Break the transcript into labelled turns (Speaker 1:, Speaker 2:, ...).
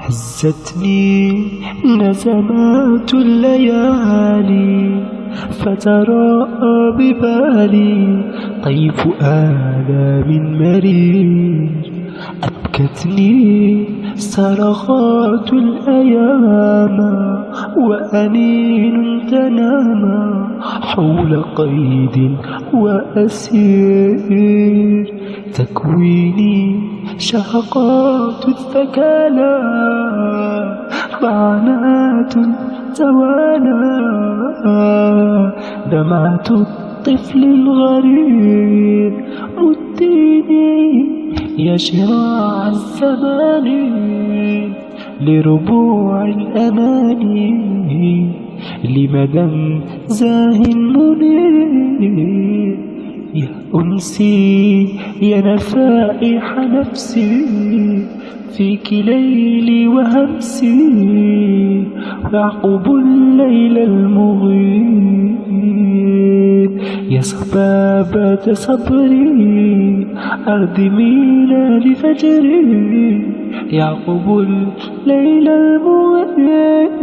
Speaker 1: هزتني نسمات الليالي فتراءى ببالي طيف آلام مرير. أبكتني صرخات الأيام وأنين تنام حول قيد وأسير. تكويني شهقات الثكالى معاناة توالى دمعة الطفل الغريب. مديني يا شراع الزمان لربوع الأماني لمدى زاه منير. يا أنسي يا نفائح نفسي فيك ليلي وهمسي يعقب الليل المغيب. يا صبابة صبري أردمينا لفجري يعقب الليل المغيب.